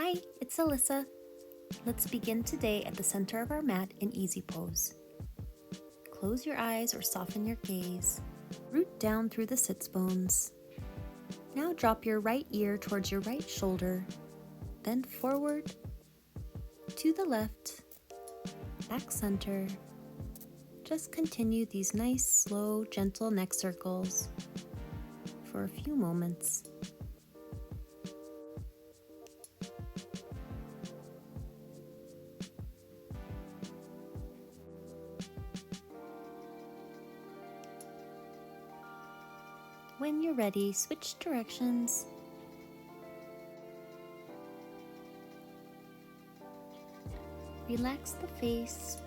Hi, it's Alissa. Let's begin today at the center of our mat in easy pose. Close your eyes or soften your gaze. Root down through the sits bones. Now drop your right ear towards your right shoulder, then forward, to the left, back center. Just continue these nice, slow, gentle neck circles for a few moments. When you're ready, switch directions. Relax the face,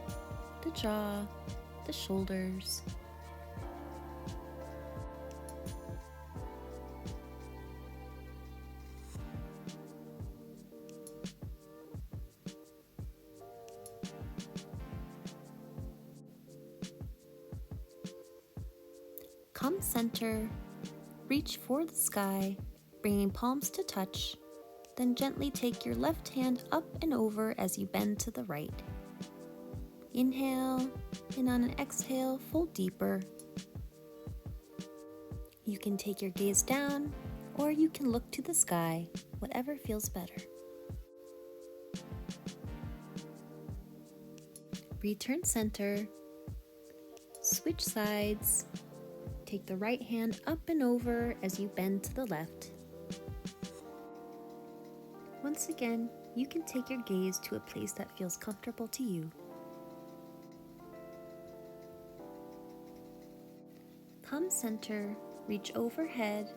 the jaw, the shoulders. Come center, reach for the sky, bringing palms to touch, then gently take your left hand up and over as you bend to the right. Inhale, and on an exhale, fold deeper. You can take your gaze down, or you can look to the sky, whatever feels better. Return center, switch sides, take the right hand up and over as you bend to the left. Once again, you can take your gaze to a place that feels comfortable to you. Come center, reach overhead.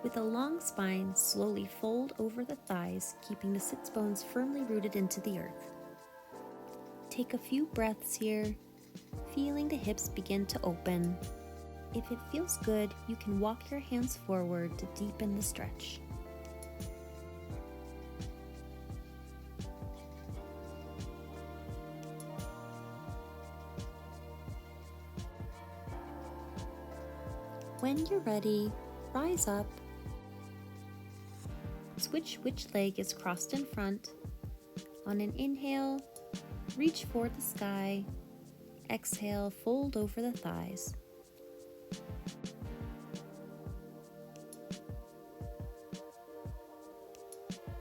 With a long spine, slowly fold over the thighs, keeping the sits bones firmly rooted into the earth. Take a few breaths here, feeling the hips begin to open. If it feels good, you can walk your hands forward to deepen the stretch. When you're ready, rise up. Switch which leg is crossed in front. On an inhale, reach for the sky. Exhale, fold over the thighs.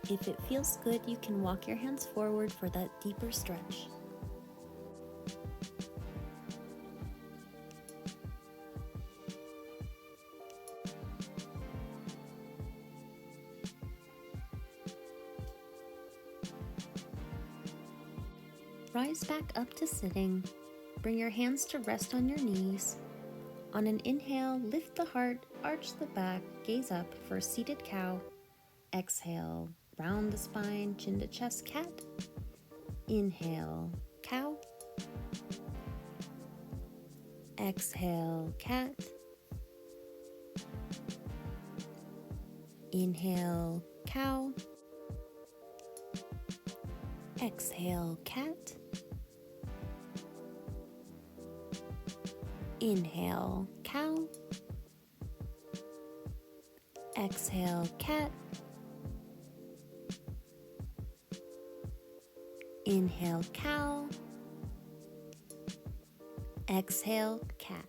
If it feels good, you can walk your hands forward for that deeper stretch. Rise back up to sitting. Bring your hands to rest on your knees. On an inhale, lift the heart, arch the back, gaze up for a seated cow. Exhale, round the spine, chin to chest, cat. Inhale, cow. Exhale, cat. Inhale, cow. Exhale, cat. Inhale, cow. Exhale, cat. Inhale, cow. Exhale, cat.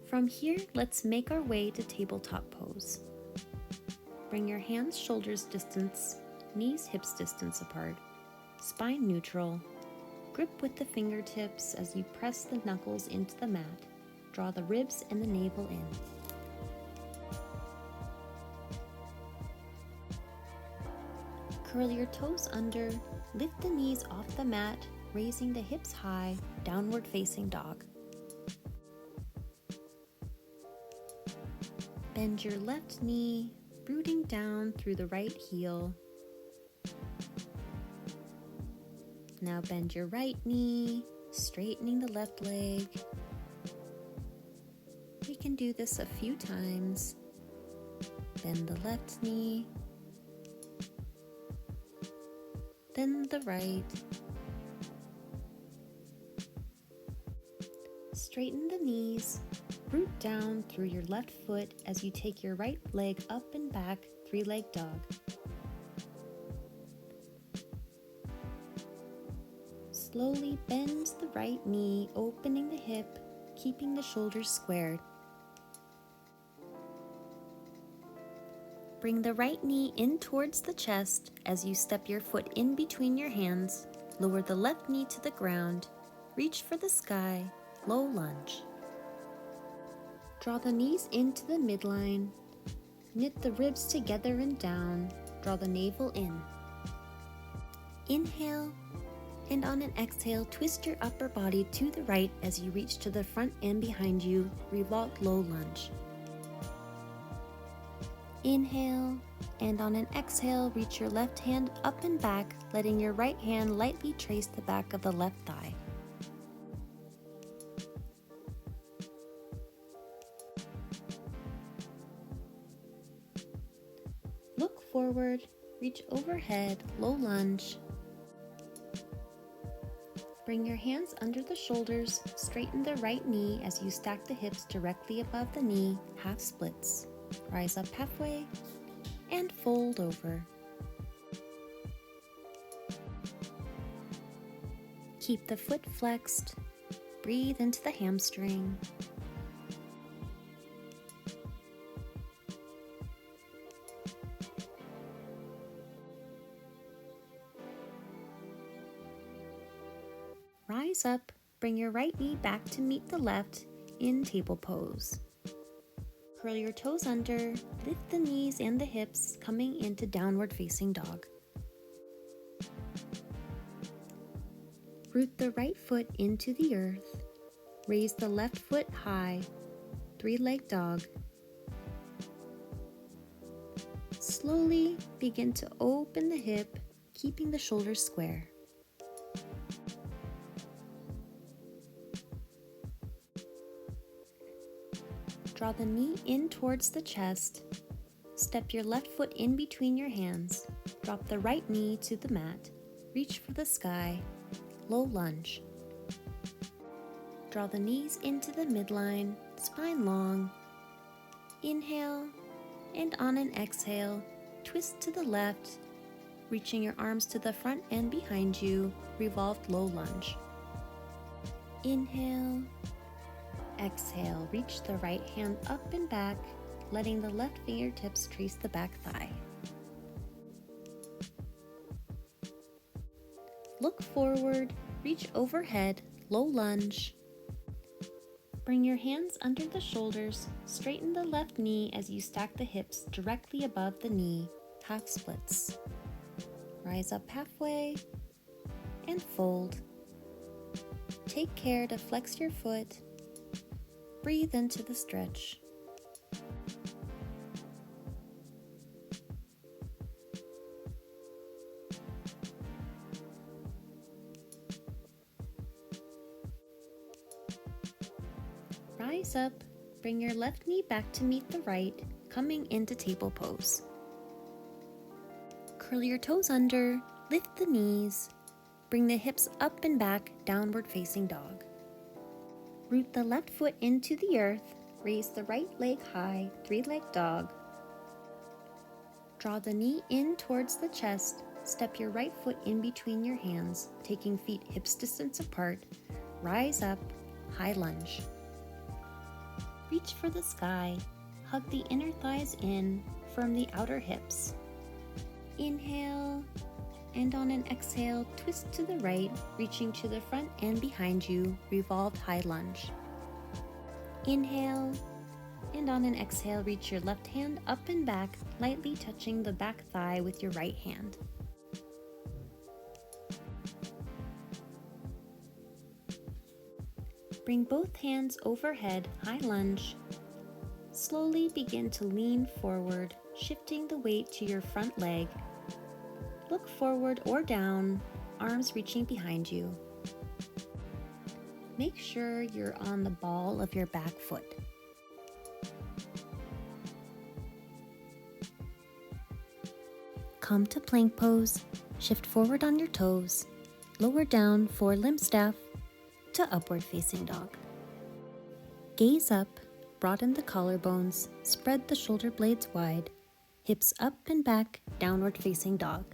From here, let's make our way to tabletop pose. Bring your hands shoulders distance, knees hips distance apart, spine neutral. Grip with the fingertips as you press the knuckles into the mat. Draw the ribs and the navel in. Curl your toes under, lift the knees off the mat, raising the hips high, downward facing dog. Bend your left knee, rooting down through the right heel. Now bend your right knee, straightening the left leg. We can do this a few times. Bend the left knee, then the right. Straighten the knees, root down through your left foot as you take your right leg up and back, three-leg dog. Slowly bend the right knee, opening the hip, keeping the shoulders squared. Bring the right knee in towards the chest as you step your foot in between your hands. Lower the left knee to the ground. Reach for the sky, low lunge. Draw the knees into the midline. Knit the ribs together and down. Draw the navel in. Inhale, and on an exhale, twist your upper body to the right as you reach to the front and behind you. Revolve low lunge. Inhale, and on an exhale, reach your left hand up and back, letting your right hand lightly trace the back of the left thigh. Look forward, reach overhead, low lunge. Bring your hands under the shoulders, straighten the right knee as you stack the hips directly above the knee, half splits. Rise up halfway and fold over. Keep the foot flexed. Breathe into the hamstring. Rise up, bring your right knee back to meet the left in table pose. Curl your toes under, lift the knees and the hips, coming into downward facing dog. Root the right foot into the earth. Raise the left foot high, three-legged dog. Slowly begin to open the hip, keeping the shoulders square. Draw the knee in towards the chest. Step your left foot in between your hands. Drop the right knee to the mat. Reach for the sky. Low lunge. Draw the knees into the midline, spine long. Inhale, and on an exhale, twist to the left, reaching your arms to the front and behind you, revolved low lunge. Inhale. Exhale, reach the right hand up and back, letting the left fingertips trace the back thigh. Look forward, reach overhead, low lunge. Bring your hands under the shoulders, straighten the left knee as you stack the hips directly above the knee, half splits. Rise up halfway and fold. Take care to flex your foot. Breathe into the stretch. Rise up, bring your left knee back to meet the right, coming into table pose. Curl your toes under, lift the knees, bring the hips up and back, downward facing dog. Root the left foot into the earth, raise the right leg high, three-legged dog. Draw the knee in towards the chest, step your right foot in between your hands, taking feet hips distance apart. Rise up, high lunge. Reach for the sky, hug the inner thighs in, firm the outer hips. Inhale, and on an exhale, twist to the right, reaching to the front and behind you, revolved high lunge. Inhale, and on an exhale, reach your left hand up and back, lightly touching the back thigh with your right hand. Bring both hands overhead, high lunge. Slowly begin to lean forward, shifting the weight to your front leg. Look forward or down, arms reaching behind you. Make sure you're on the ball of your back foot. Come to plank pose, shift forward on your toes, lower down for limb staff to upward facing dog. Gaze up, broaden the collarbones, spread the shoulder blades wide, hips up and back, downward facing dog.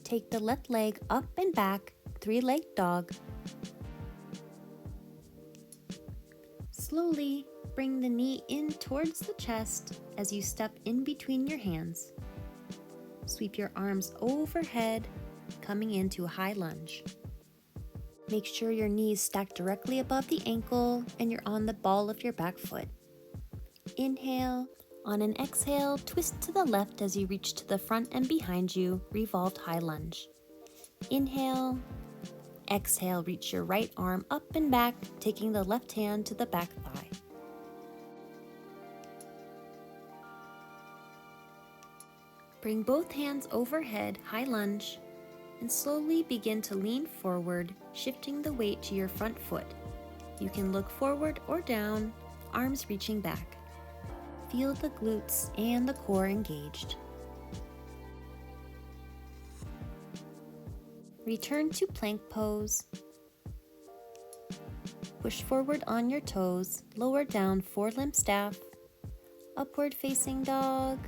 Take the left leg up and back, three-legged dog. Slowly bring the knee in towards the chest as you step in between your hands. Sweep your arms overhead, coming into a high lunge. Make sure your knees stack directly above the ankle and you're on the ball of your back foot. Inhale. On an exhale, twist to the left as you reach to the front and behind you, revolved high lunge. Inhale. Exhale, reach your right arm up and back, taking the left hand to the back thigh. Bring both hands overhead, high lunge, and slowly begin to lean forward, shifting the weight to your front foot. You can look forward or down, arms reaching back. Feel the glutes and the core engaged. Return to plank pose. Push forward on your toes, lower down forelimb staff, upward facing dog,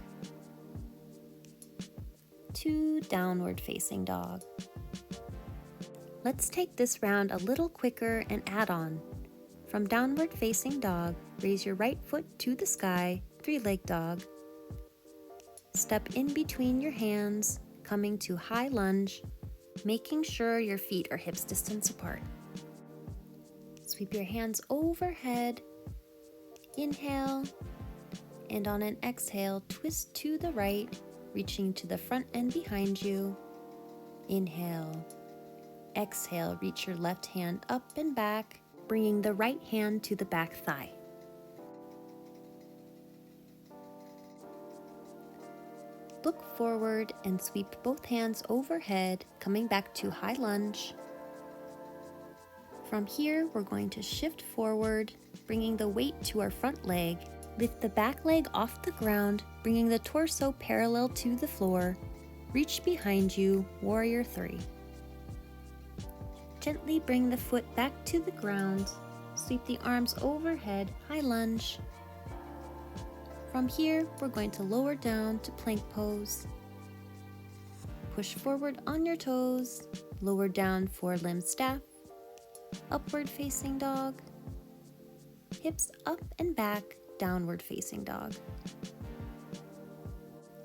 to downward facing dog. Let's take this round a little quicker and add on. From downward facing dog, raise your right foot to the sky, three-legged dog. Step in between your hands, coming to high lunge, making sure your feet are hips distance apart. Sweep your hands overhead. Inhale, and on an exhale, twist to the right, reaching to the front and behind you. Inhale. Exhale, reach your left hand up and back, bringing the right hand to the back thigh. Look forward and sweep both hands overhead, coming back to high lunge. From here, we're going to shift forward, bringing the weight to our front leg. Lift the back leg off the ground, bringing the torso parallel to the floor. Reach behind you, warrior three. Gently bring the foot back to the ground. Sweep the arms overhead, high lunge. From here, we're going to lower down to plank pose. Push forward on your toes, lower down forelimb staff, upward facing dog, hips up and back, downward facing dog.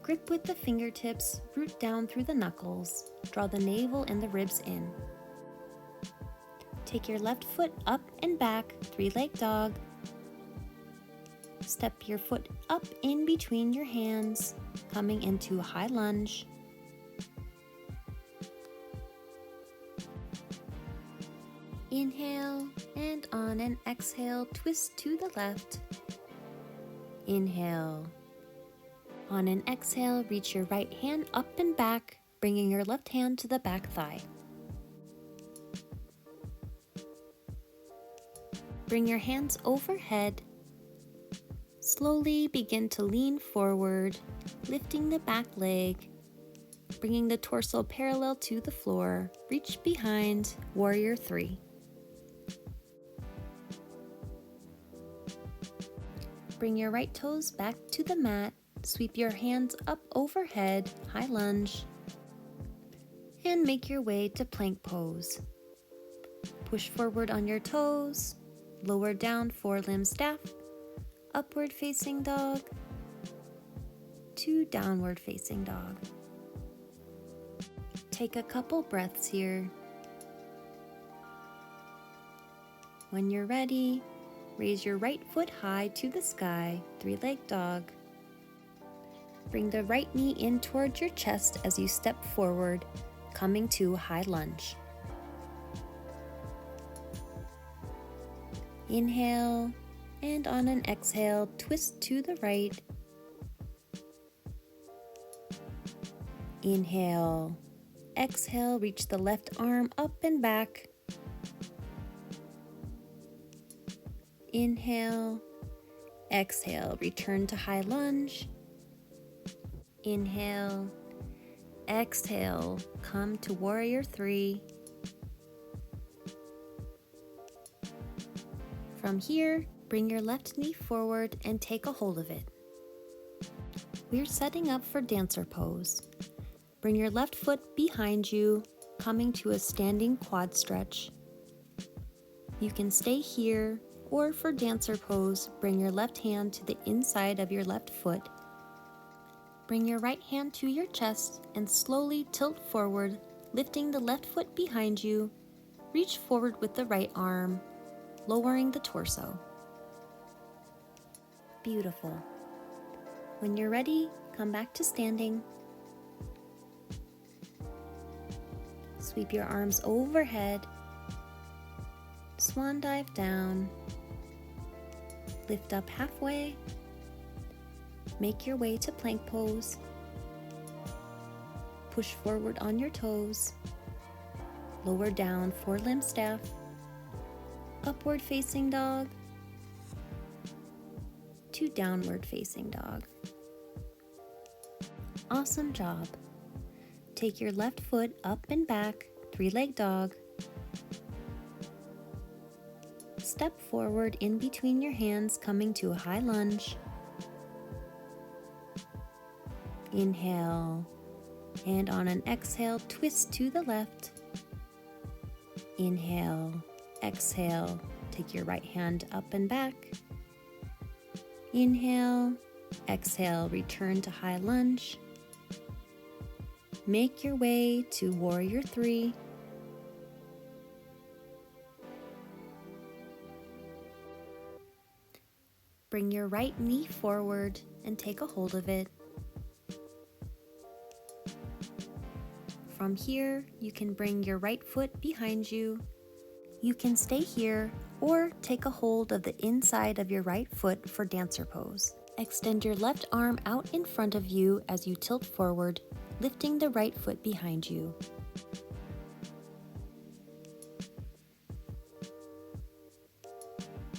Grip with the fingertips, root down through the knuckles, draw the navel and the ribs in. Take your left foot up and back, three-legged dog. Step your foot up in between your hands, coming into a high lunge. Inhale, and on an exhale, twist to the left. Inhale. On an exhale, reach your right hand up and back, bringing your left hand to the back thigh. Bring your hands overhead. Slowly begin to lean forward, lifting the back leg, bringing the torso parallel to the floor. Reach behind, warrior three. Bring your right toes back to the mat, sweep your hands up overhead, high lunge, and make your way to plank pose. Push forward on your toes, lower down forelimb staff, upward facing dog, to downward facing dog. Take a couple breaths here. When you're ready, raise your right foot high to the sky, three-legged dog. Bring the right knee in towards your chest as you step forward, coming to high lunge. Inhale, and on an exhale, twist to the right. Inhale. Exhale, reach the left arm up and back. Inhale. Exhale, return to high lunge. Inhale. Exhale, come to warrior three. From here, bring your left knee forward and take a hold of it. We're setting up for dancer pose. Bring your left foot behind you, coming to a standing quad stretch. You can stay here, or for dancer pose, bring your left hand to the inside of your left foot. Bring your right hand to your chest and slowly tilt forward, lifting the left foot behind you. Reach forward with the right arm, lowering the torso. Beautiful. When you're ready, come back to standing. Sweep your arms overhead. Swan dive down. Lift up halfway. Make your way to plank pose. Push forward on your toes. Lower down forelimb staff. Upward facing dog. To downward facing dog. Awesome job. Take your left foot up and back, three-leg dog. Step forward in between your hands, coming to a high lunge. Inhale, and on an exhale, twist to the left. Inhale, exhale, take your right hand up and back. Inhale, exhale, return to high lunge. Make your way to warrior three. Bring your right knee forward and take a hold of it. From here, you can bring your right foot behind you. You can stay here or take a hold of the inside of your right foot for dancer pose. Extend your left arm out in front of you as you tilt forward, lifting the right foot behind you.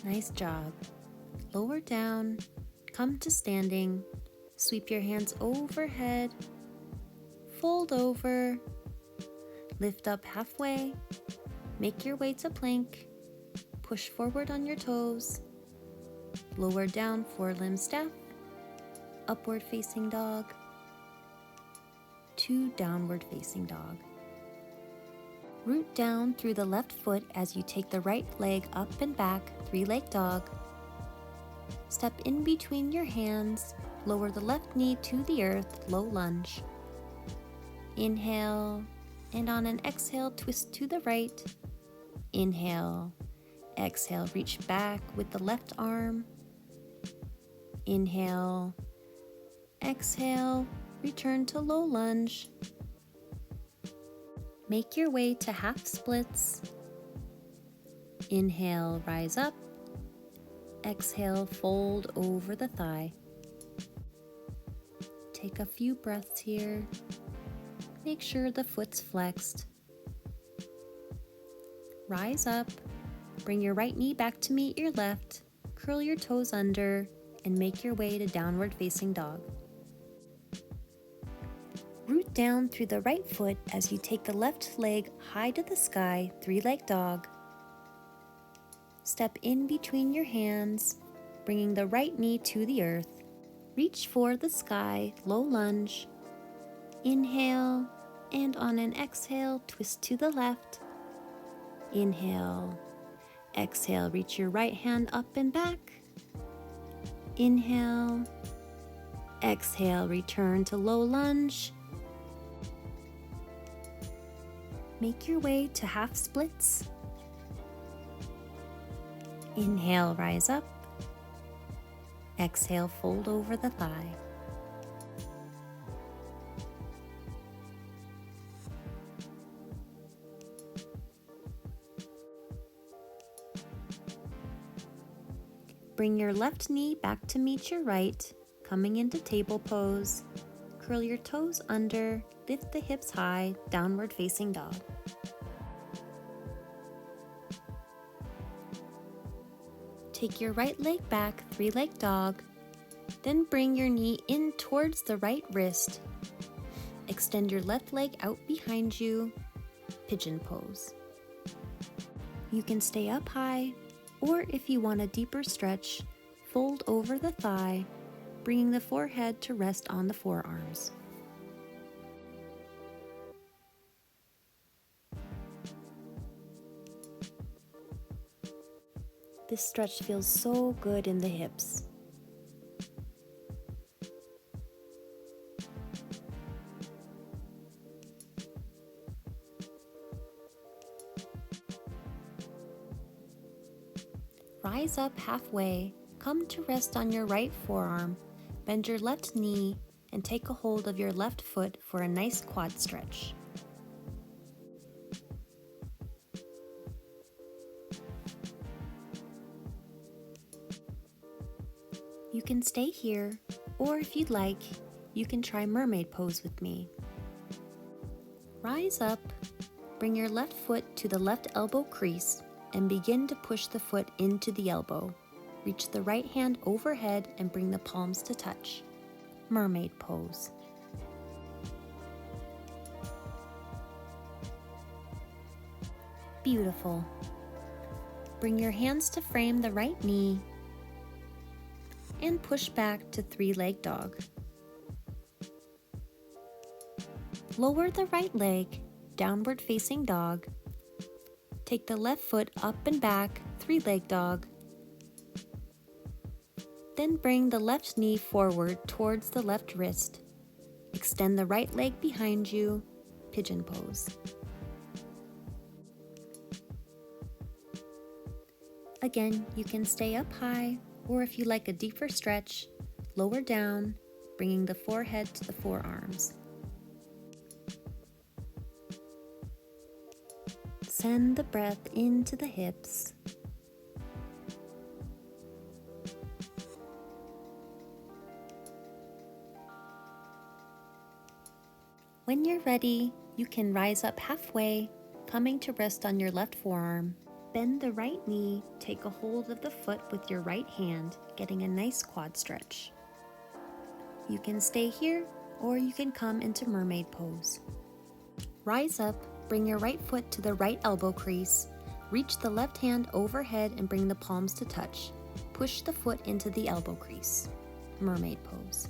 Nice job. Lower down, come to standing, sweep your hands overhead, fold over, lift up halfway, make your way to plank, push forward on your toes, lower down forelimb staff, upward facing dog, to downward facing dog. Root down through the left foot as you take the right leg up and back, three-leg dog. Step in between your hands, lower the left knee to the earth, low lunge. Inhale, and on an exhale, twist to the right. Inhale, exhale, reach back with the left arm. Inhale, exhale, return to low lunge. Make your way to half splits. Inhale, rise up. Exhale, fold over the thigh. Take a few breaths here. Make sure the foot's flexed. Rise up. Bring your right knee back to meet your left. Curl your toes under and make your way to downward facing dog. Root down through the right foot as you take the left leg high to the sky, three-leg dog. Step in between your hands, bringing the right knee to the earth. Reach for the sky, low lunge. Inhale, and on an exhale, twist to the left. Inhale, exhale, reach your right hand up and back. Inhale, exhale, return to low lunge. Make your way to half splits. Inhale, rise up. Exhale, fold over the thigh. Bring your left knee back to meet your right, coming into table pose. Curl your toes under, lift the hips high, downward facing dog. Take your right leg back, three-leg dog, then bring your knee in towards the right wrist. Extend your left leg out behind you, pigeon pose. You can stay up high, or if you want a deeper stretch, fold over the thigh, bringing the forehead to rest on the forearms. This stretch feels so good in the hips. Rise up halfway, come to rest on your right forearm, bend your left knee, and take a hold of your left foot for a nice quad stretch. You can stay here, or if you'd like, you can try mermaid pose with me. Rise up, bring your left foot to the left elbow crease, and begin to push the foot into the elbow. Reach the right hand overhead and bring the palms to touch. Mermaid pose. Beautiful. Bring your hands to frame the right knee and push back to three-leg dog. Lower the right leg, downward facing dog. Take the left foot up and back, three-leg dog. Then bring the left knee forward towards the left wrist. Extend the right leg behind you, pigeon pose. Again, you can stay up high, or if you like a deeper stretch, lower down, bringing the forehead to the forearms. Send the breath into the hips. When you're ready, you can rise up halfway, coming to rest on your left forearm. Bend the right knee, take a hold of the foot with your right hand, getting a nice quad stretch. You can stay here, or you can come into mermaid pose. Rise up, bring your right foot to the right elbow crease, reach the left hand overhead and bring the palms to touch. Push the foot into the elbow crease. Mermaid pose.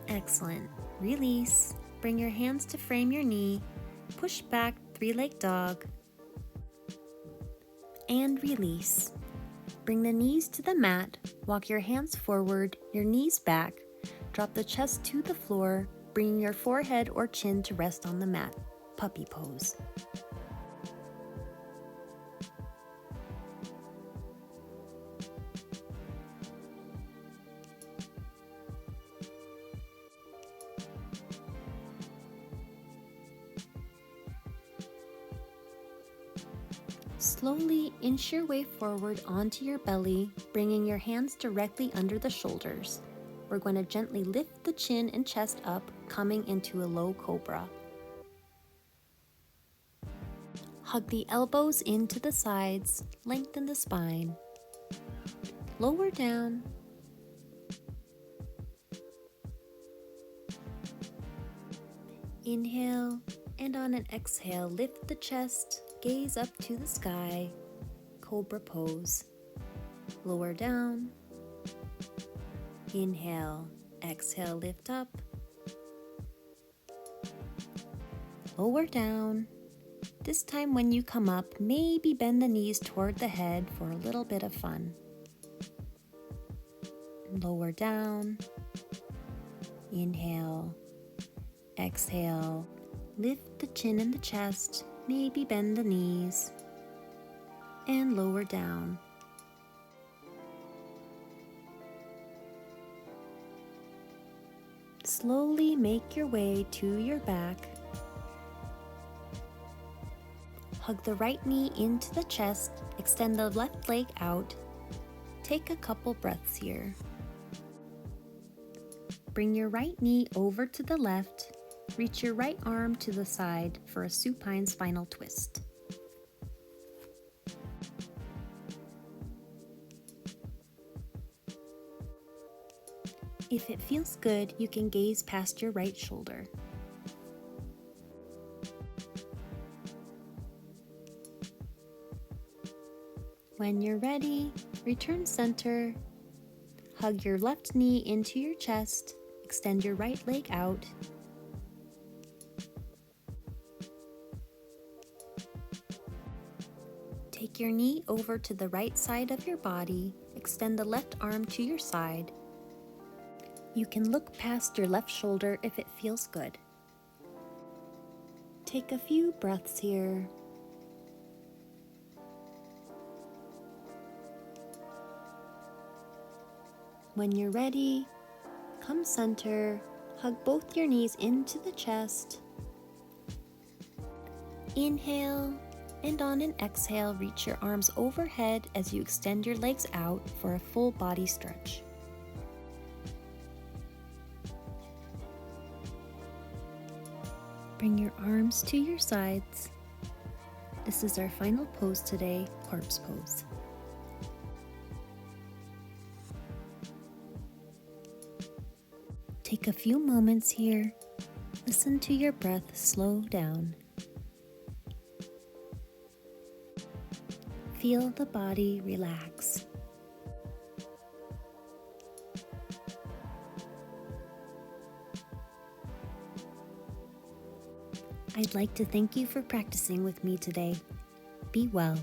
Excellent. Release. Bring your hands to frame your knee. Push back, three-leg dog. And release. Bring the knees to the mat. Walk your hands forward, your knees back. Drop the chest to the floor, bringing your forehead or chin to rest on the mat. Puppy pose. Slowly inch your way forward onto your belly, bringing your hands directly under the shoulders. We're going to gently lift the chin and chest up, coming into a low cobra. Hug the elbows into the sides, lengthen the spine. Lower down. Inhale, and on an exhale, lift the chest. Gaze up to the sky, cobra pose. Lower down. Inhale, exhale, lift up. Lower down. This time when you come up, maybe bend the knees toward the head for a little bit of fun. Lower down. Inhale, exhale, lift the chin and the chest. Maybe bend the knees and lower down. Slowly make your way to your back. Hug the right knee into the chest, extend the left leg out. Take a couple breaths here. Bring your right knee over to the left. Reach your right arm to the side for a supine spinal twist. If it feels good, you can gaze past your right shoulder. When you're ready, return center. Hug your left knee into your chest. Extend your right leg out. Take your knee over to the right side of your body. Extend the left arm to your side. You can look past your left shoulder if it feels good. Take a few breaths here. When you're ready, come center, hug both your knees into the chest. Inhale, and on an exhale, reach your arms overhead as you extend your legs out for a full body stretch. Bring your arms to your sides. This is our final pose today, corpse pose. Take a few moments here. Listen to your breath slow down. Feel the body relax. I'd like to thank you for practicing with me today. Be well.